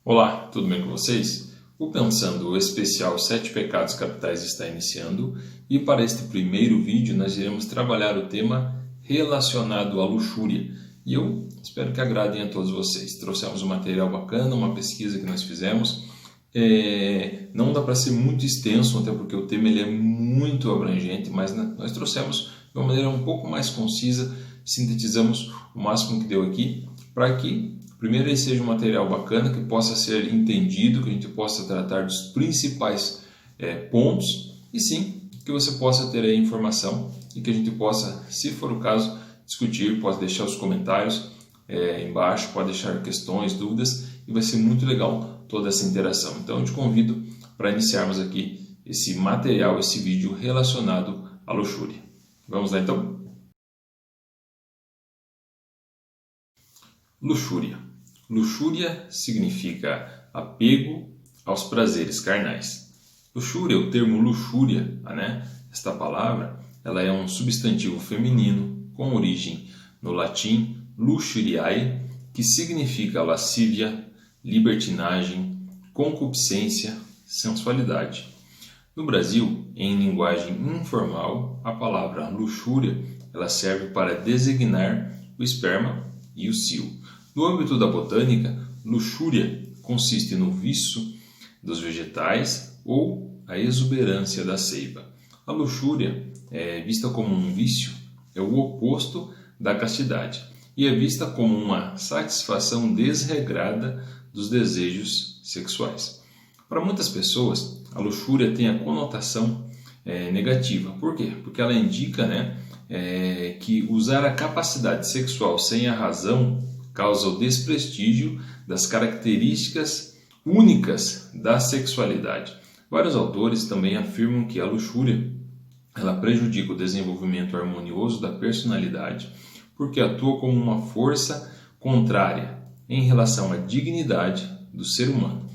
Olá, tudo bem com vocês? O Pensando o especial 7 Pecados Capitais está iniciando e para este primeiro vídeo nós iremos trabalhar o tema relacionado à luxúria e eu espero que agradem a todos vocês. Trouxemos um material bacana, uma pesquisa que nós fizemos. Não dá para ser muito extenso, até porque o tema ele é muito abrangente, mas nós trouxemos de uma maneira um pouco mais concisa, sintetizamos o máximo que deu aqui para que primeiro, ele seja um material bacana, que possa ser entendido, que a gente possa tratar dos principais pontos e sim, que você possa ter a informação e que a gente possa, se for o caso, discutir, pode deixar os comentários embaixo, pode deixar questões, dúvidas e vai ser muito legal toda essa interação. Então, eu te convido para iniciarmos aqui esse material, esse vídeo relacionado à luxúria. Vamos lá então? Luxúria. Luxúria significa apego aos prazeres carnais. Luxúria, o termo luxúria, esta palavra, ela é um substantivo feminino com origem no latim luxuriae, que significa lascívia, libertinagem, concupiscência, sensualidade. No Brasil, em linguagem informal, a palavra luxúria ela serve para designar o esperma e o cio. No âmbito da botânica, luxúria consiste no vício dos vegetais ou a exuberância da seiva. A luxúria é vista como um vício, é o oposto da castidade e é vista como uma satisfação desregrada dos desejos sexuais. Para muitas pessoas, a luxúria tem a conotação negativa. Por quê? Porque ela indica que usar a capacidade sexual sem a razão causa o desprestígio das características únicas da sexualidade. Vários autores também afirmam que a luxúria ela prejudica o desenvolvimento harmonioso da personalidade porque atua como uma força contrária em relação à dignidade do ser humano.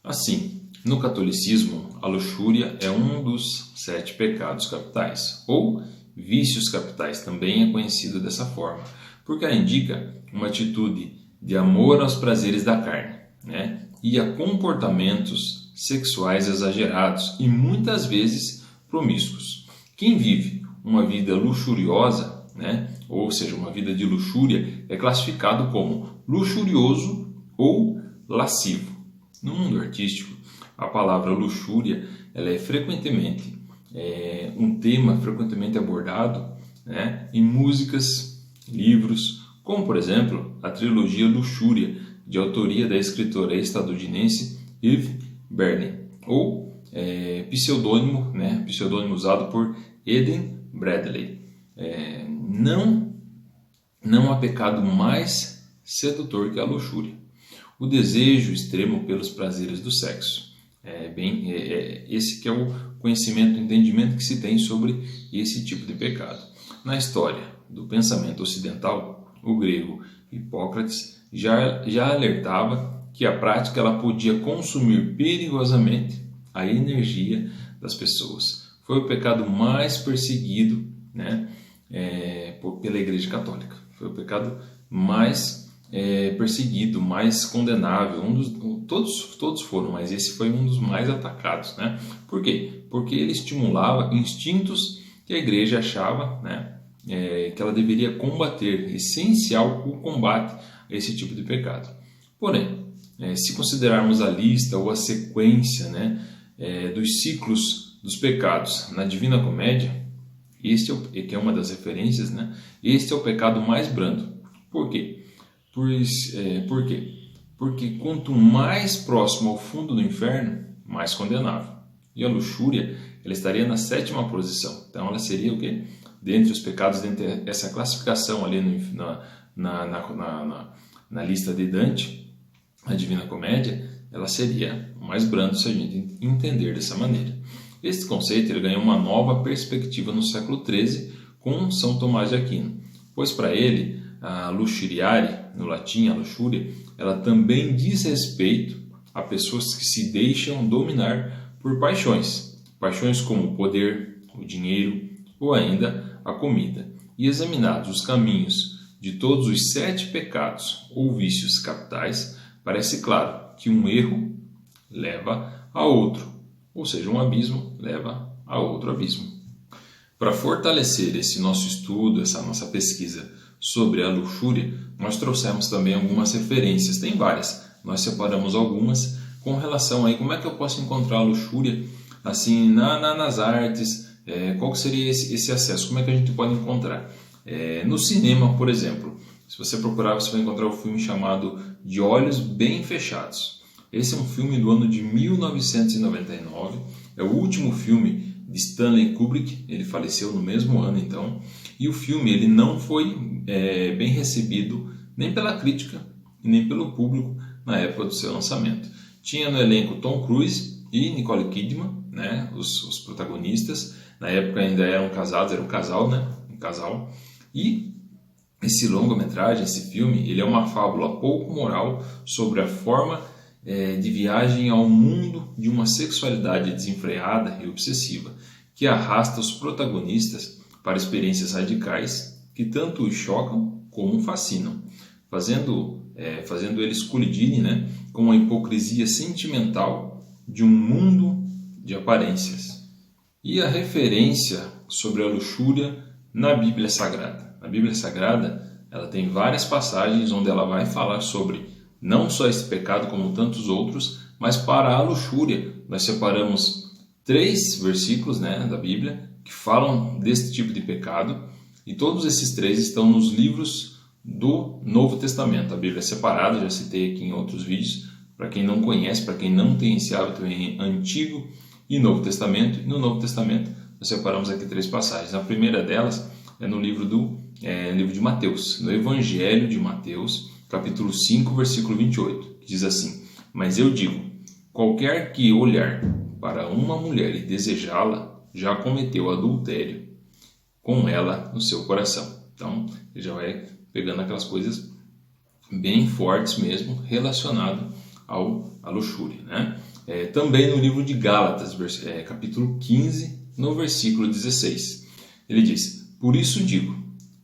Assim, no catolicismo, a luxúria é um dos 7 pecados capitais, ou vícios capitais, também é conhecido dessa forma, porque ela indica uma atitude de amor aos prazeres da carne, e a comportamentos sexuais exagerados e muitas vezes promíscuos. Quem vive uma vida luxuriosa, ou seja, uma vida de luxúria, é classificado como luxurioso ou lascivo. No mundo artístico, a palavra luxúria ela é frequentemente um tema frequentemente abordado em músicas, livros, como por exemplo a trilogia Luxúria, de autoria da escritora estadunidense Eve Berlin, ou pseudônimo usado por Eden Bradley. Não há pecado mais sedutor que a luxúria. O desejo extremo pelos prazeres do sexo. Esse que é o conhecimento, o entendimento que se tem sobre esse tipo de pecado. Na história do pensamento ocidental, o grego Hipócrates já alertava que a prática ela podia consumir perigosamente a energia das pessoas. Foi o pecado mais perseguido pela Igreja Católica. Foi o pecado mais perseguido, mais condenável. Todos foram, mas esse foi um dos mais atacados. Por quê? Porque ele estimulava instintos que a Igreja achava que ela deveria combater, essencial o combate a esse tipo de pecado. Porém, se considerarmos a lista ou a sequência dos ciclos dos pecados na Divina Comédia, este que é uma das referências, este é o pecado mais brando. Por quê? Por quê? Porque quanto mais próximo ao fundo do inferno, mais condenável. E a luxúria ela estaria na 7ª posição. Então ela seria o quê? Dentre os pecados, dentre essa classificação ali na lista de Dante, a Divina Comédia, ela seria o mais brando se a gente entender dessa maneira. Este conceito ele ganhou uma nova perspectiva no século XIII com São Tomás de Aquino, pois para ele a luxuriare, no latim a luxúria, ela também diz respeito a pessoas que se deixam dominar por paixões como o poder, o dinheiro ou ainda a comida. E examinados os caminhos de todos os 7 pecados ou vícios capitais, parece claro que um erro leva a outro, ou seja, um abismo leva a outro abismo. Para fortalecer esse nosso estudo, essa nossa pesquisa sobre a luxúria, nós trouxemos também algumas referências, tem várias, nós separamos algumas com relação aí como é que eu posso encontrar a luxúria assim nas artes, qual que seria esse acesso, como é que a gente pode encontrar. No cinema, por exemplo, se você procurar, você vai encontrar um filme chamado De Olhos Bem Fechados. Esse é um filme do ano de 1999, é o último filme de Stanley Kubrick, ele faleceu no mesmo ano então, e o filme ele não foi bem recebido nem pela crítica e nem pelo público na época do seu lançamento. Tinha no elenco Tom Cruise e Nicole Kidman, né, os protagonistas, na época ainda eram casados, era um casal, né, um casal, e esse longa-metragem, esse filme, ele é uma fábula pouco moral sobre a forma de viagem ao mundo de uma sexualidade desenfreada e obsessiva, que arrasta os protagonistas para experiências radicais que tanto os chocam como fascinam, fazendo eles colidirem, né, com a hipocrisia sentimental de um mundo de aparências. E a referência sobre a luxúria na Bíblia Sagrada. Na Bíblia Sagrada, ela tem várias passagens onde ela vai falar sobre não só esse pecado como tantos outros, mas para a luxúria. Nós separamos 3 versículos, né, da Bíblia que falam desse tipo de pecado, e todos esses 3 estão nos livros do Novo Testamento. A Bíblia é separada, já citei aqui em outros vídeos, para quem não conhece, para quem não tem esse hábito em Antigo e Novo Testamento. E no Novo Testamento nós separamos aqui 3 passagens. A primeira delas é no livro de Mateus, no Evangelho de Mateus, capítulo 5, versículo 28, que diz assim: Mas eu digo, qualquer que olhar para uma mulher e desejá-la, já cometeu adultério com ela no seu coração. Então, ele já vai pegando aquelas coisas bem fortes mesmo, relacionado à luxúria, né? Também no livro de Gálatas, capítulo 15, no versículo 16, ele diz: Por isso digo,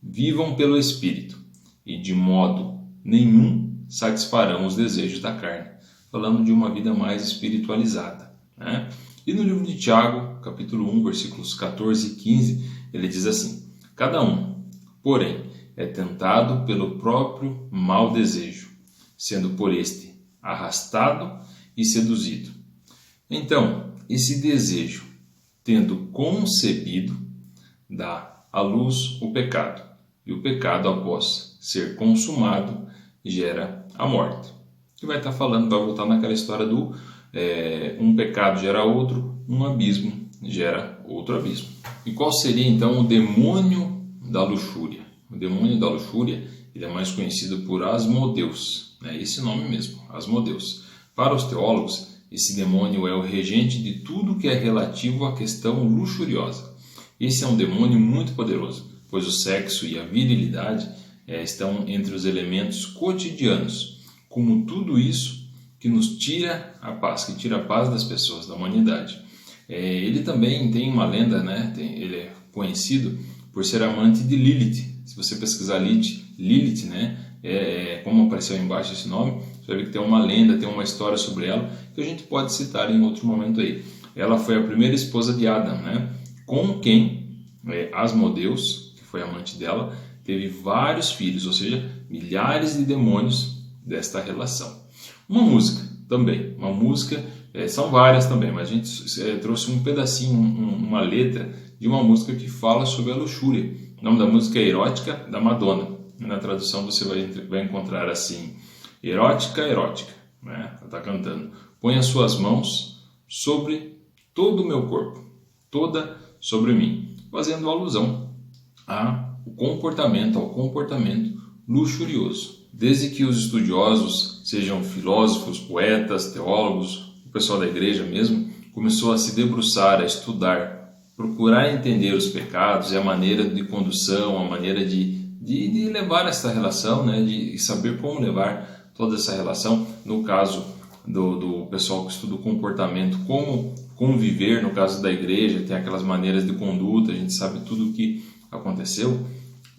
vivam pelo Espírito, e de modo nenhum satisfarão os desejos da carne, falando de uma vida mais espiritualizada, né? E no livro de Tiago, capítulo 1, versículos 14 e 15, ele diz assim: Cada um, porém, é tentado pelo próprio mau desejo, sendo por este arrastado e seduzido. Então, esse desejo, tendo concebido, dá à luz o pecado, e o pecado, após ser consumado, gera a morte. Que vai estar falando, vai voltar naquela história do um pecado gera outro, um abismo gera outro abismo. E qual seria então o demônio da luxúria? O demônio da luxúria, ele é mais conhecido por Asmodeus, né? Esse nome mesmo, Asmodeus. Para os teólogos, esse demônio é o regente de tudo que é relativo à questão luxuriosa. Esse é um demônio muito poderoso, pois o sexo e a virilidade estão entre os elementos cotidianos, como tudo isso que nos tira a paz, que tira a paz das pessoas, da humanidade. Ele também tem uma lenda, né? Ele é conhecido por ser amante de Lilith. Se você pesquisar Lilith, né? Como apareceu aí embaixo esse nome, você vai ver que tem uma lenda, tem uma história sobre ela, que a gente pode citar em outro momento aí. Ela foi a primeira esposa de Adão, né? Com quem Asmodeus, que foi amante dela, teve vários filhos, ou seja, milhares de demônios desta relação. Uma música também, são várias também, mas a gente trouxe um pedacinho, uma letra de uma música que fala sobre a luxúria. O nome da música é Erótica, da Madonna. Na tradução você vai encontrar assim: Erótica, erótica, né? Ela está cantando: Põe as suas mãos sobre todo o meu corpo, toda sobre mim, fazendo alusão ao comportamento luxurioso. Desde que os estudiosos, sejam filósofos, poetas, teólogos, o pessoal da igreja mesmo, começou a se debruçar, a estudar, procurar entender os pecados e a maneira de condução, a maneira de levar essa relação, né, de saber como levar toda essa relação. No caso do pessoal que estuda o comportamento, como conviver, no caso da igreja, tem aquelas maneiras de conduta, a gente sabe tudo o que aconteceu.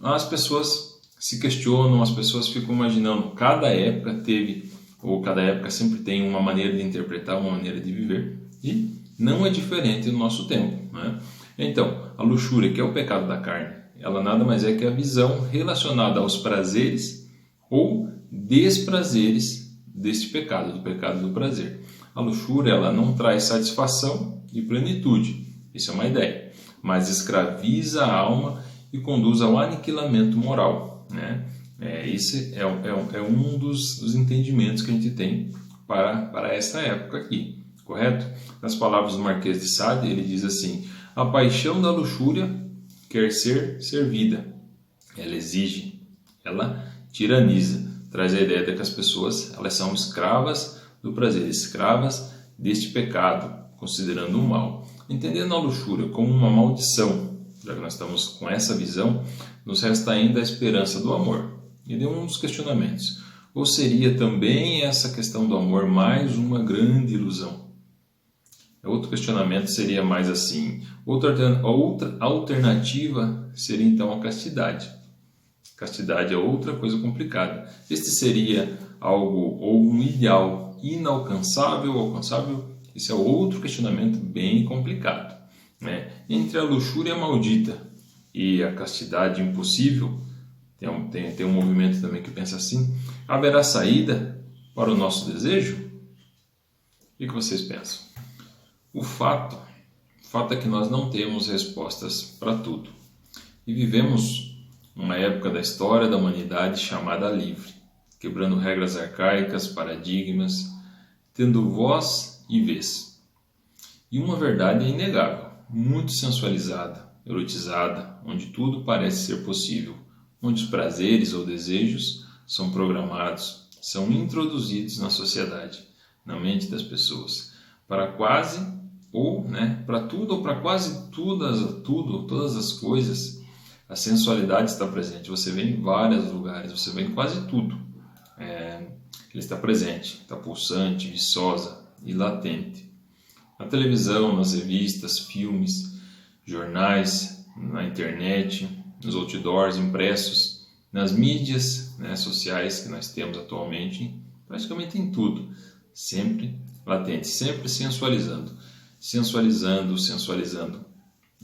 As pessoas se questionam, as pessoas ficam imaginando, cada época teve ou cada época sempre tem uma maneira de interpretar, uma maneira de viver, e não é diferente no nosso tempo, né? Então, a luxúria, que é o pecado da carne, ela nada mais é que a visão relacionada aos prazeres ou desprazeres deste pecado, do pecado do prazer. A luxúria, ela não traz satisfação e plenitude, isso é uma ideia, mas escraviza a alma e conduz ao aniquilamento moral, né? Esse é um dos entendimentos que a gente tem para esta época aqui, correto? Nas palavras do Marquês de Sade, ele diz assim: a paixão da luxúria quer ser servida, ela exige, ela tiraniza, traz a ideia de que as pessoas elas são escravas do prazer, escravas deste pecado, considerando o mal. Entendendo a luxúria como uma maldição, já que nós estamos com essa visão, nos resta ainda a esperança do amor. E deu um dos questionamentos: ou seria também essa questão do amor mais uma grande ilusão? Outro questionamento seria mais assim: outra alternativa seria então a castidade. Castidade é outra coisa complicada. Este seria algo ou um ideal inalcançável ou alcançável? Esse é outro questionamento bem complicado, né? Entre a luxúria maldita e a castidade impossível, tem um movimento também que pensa assim: haverá saída para o nosso desejo? O que vocês pensam? O fato é que nós não temos respostas para tudo. E vivemos uma época da história da humanidade chamada livre, quebrando regras arcaicas, paradigmas, tendo voz e vez. E uma verdade é inegável, muito sensualizada, erotizada, onde tudo parece ser possível, onde os prazeres ou desejos são programados, são introduzidos na sociedade, na mente das pessoas, para quase para tudo ou para quase todas as coisas, a sensualidade está presente. Você vê em vários lugares, você vê em quase tudo. Ele está presente, está pulsante, viçosa e latente. Na televisão, nas revistas, filmes, jornais, na internet, nos outdoors impressos, nas mídias, né, sociais que nós temos atualmente, praticamente em tudo. Sempre latente, sempre sensualizando.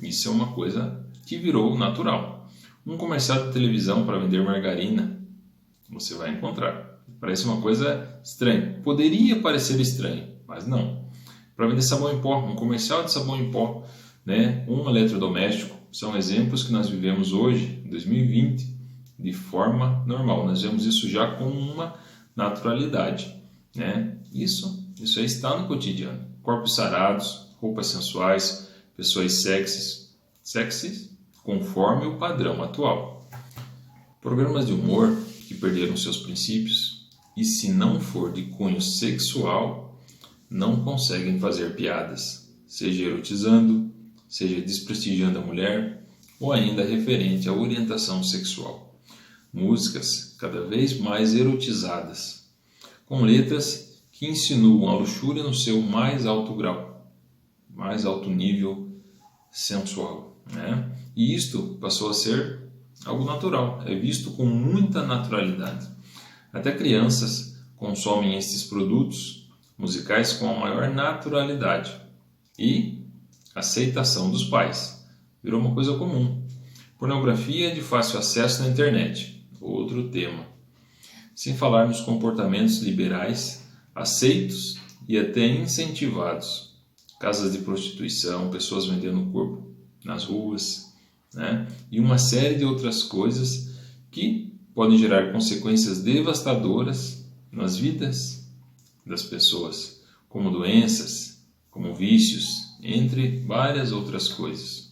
Isso é uma coisa que virou natural. Um comercial de televisão para vender margarina, você vai encontrar. Parece uma coisa estranha. Poderia parecer estranho, mas não. Para vender sabão em pó, um comercial de sabão em pó, né? Um eletrodoméstico, são exemplos que nós vivemos hoje, em 2020, de forma normal. Nós vemos isso já com uma naturalidade, né? Isso aí está no cotidiano. Corpos sarados, roupas sensuais, pessoas sexys conforme o padrão atual. Programas de humor que perderam seus princípios e, se não for de cunho sexual, não conseguem fazer piadas, seja erotizando, seja desprestigiando a mulher ou ainda referente à orientação sexual. Músicas cada vez mais erotizadas, com letras que insinuam a luxúria no seu mais alto grau, mais alto nível sensual, né? E isto passou a ser algo natural, é visto com muita naturalidade. Até crianças consomem estes produtos musicais com a maior naturalidade e aceitação dos pais. Virou uma coisa comum. Pornografia de fácil acesso na internet, outro tema. Sem falar nos comportamentos liberais aceitos e até incentivados. Casas de prostituição, pessoas vendendo o corpo nas ruas, né? E uma série de outras coisas que podem gerar consequências devastadoras nas vidas das pessoas, como doenças, como vícios, entre várias outras coisas.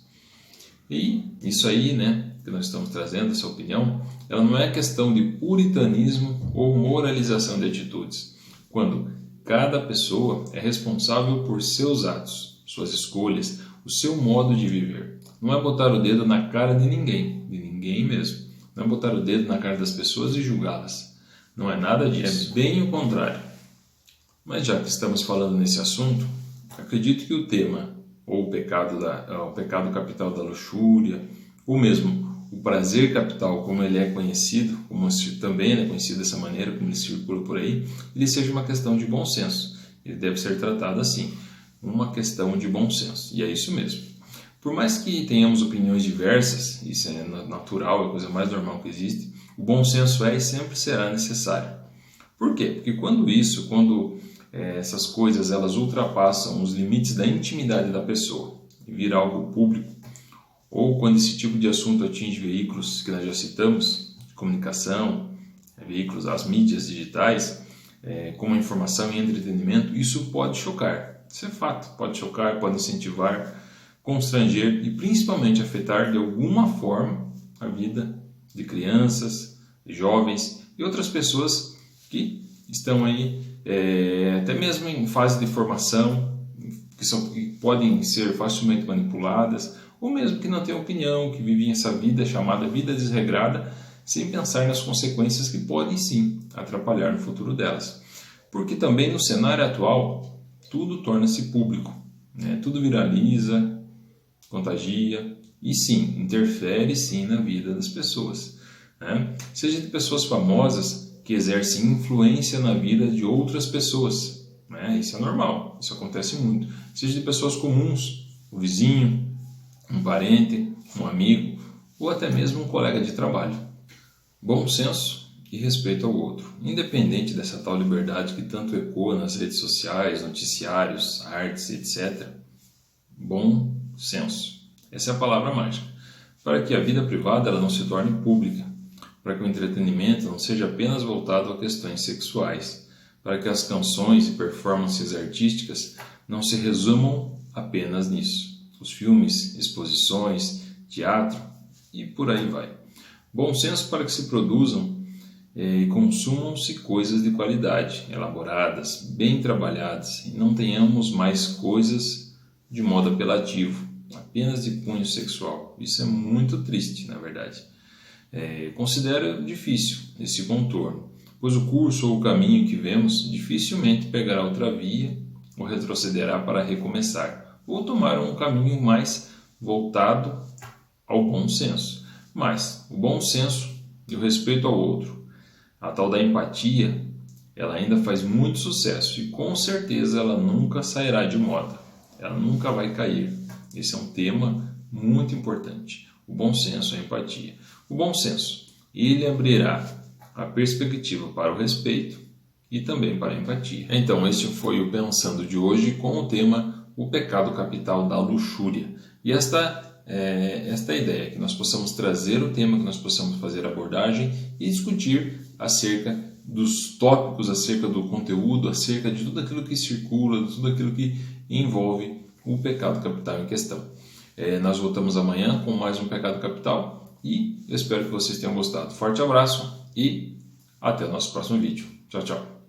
E isso aí, né, que nós estamos trazendo, essa opinião, ela não é questão de puritanismo ou moralização de atitudes, quando cada pessoa é responsável por seus atos, suas escolhas, o seu modo de viver. Não é botar o dedo na cara de ninguém mesmo. Não é botar o dedo na cara das pessoas e julgá-las. Não é nada disso, é bem o contrário. Mas já que estamos falando nesse assunto, acredito que o tema, ou o pecado capital da luxúria, ou mesmo o prazer capital, como ele é conhecido, como também ele é conhecido dessa maneira, como ele circula por aí, ele seja uma questão de bom senso. Ele deve ser tratado assim, uma questão de bom senso. E é isso mesmo. Por mais que tenhamos opiniões diversas, isso é natural, é a coisa mais normal que existe, o bom senso é e sempre será necessário. Por quê? Porque quando essas coisas elas ultrapassam os limites da intimidade da pessoa e vira algo público, ou quando esse tipo de assunto atinge veículos que nós já citamos, de comunicação, veículos, as mídias digitais, como a informação e entretenimento, isso pode chocar. Isso é fato, pode chocar, pode incentivar, constranger e principalmente afetar de alguma forma a vida de crianças, de jovens e outras pessoas que estão aí até mesmo em fase de formação, que podem ser facilmente manipuladas, ou mesmo que não têm opinião, que vivem essa vida chamada vida desregrada, sem pensar nas consequências que podem sim atrapalhar no futuro delas. Porque também no cenário atual, tudo torna-se público, né? Tudo viraliza, contagia e sim, interfere sim na vida das pessoas, né? Seja de pessoas famosas que exercem influência na vida de outras pessoas, né? Isso é normal, isso acontece muito. Seja de pessoas comuns, o vizinho, um parente, um amigo ou até mesmo um colega de trabalho. Bom senso e respeito ao outro, independente dessa tal liberdade que tanto ecoa nas redes sociais, noticiários, artes, etc. Bom senso. Essa é a palavra mágica. Para que a vida privada ela não se torne pública, para que o entretenimento não seja apenas voltado a questões sexuais, para que as canções e performances artísticas não se resumam apenas nisso. Os filmes, exposições, teatro e por aí vai. Bom senso para que se produzam e consumam-se coisas de qualidade, elaboradas, bem trabalhadas, e não tenhamos mais coisas de modo apelativo, apenas de cunho sexual. Isso é muito triste, na verdade. Considero difícil esse contorno, pois o curso ou o caminho que vemos dificilmente pegará outra via ou retrocederá para recomeçar, ou tomar um caminho mais voltado ao bom senso. Mas o bom senso e o respeito ao outro, a tal da empatia, ela ainda faz muito sucesso e com certeza ela nunca sairá de moda, ela nunca vai cair. Esse é um tema muito importante, o bom senso e a empatia. O bom senso, ele abrirá a perspectiva para o respeito e também para a empatia. Então, este foi o Pensando de hoje com o tema O Pecado Capital da Luxúria. E esta é a ideia, que nós possamos trazer o tema, que nós possamos fazer a abordagem e discutir acerca dos tópicos, acerca do conteúdo, acerca de tudo aquilo que circula, de tudo aquilo que envolve o pecado capital em questão. Nós voltamos amanhã com mais um Pecado Capital e eu espero que vocês tenham gostado. Forte abraço e até o nosso próximo vídeo. Tchau, tchau.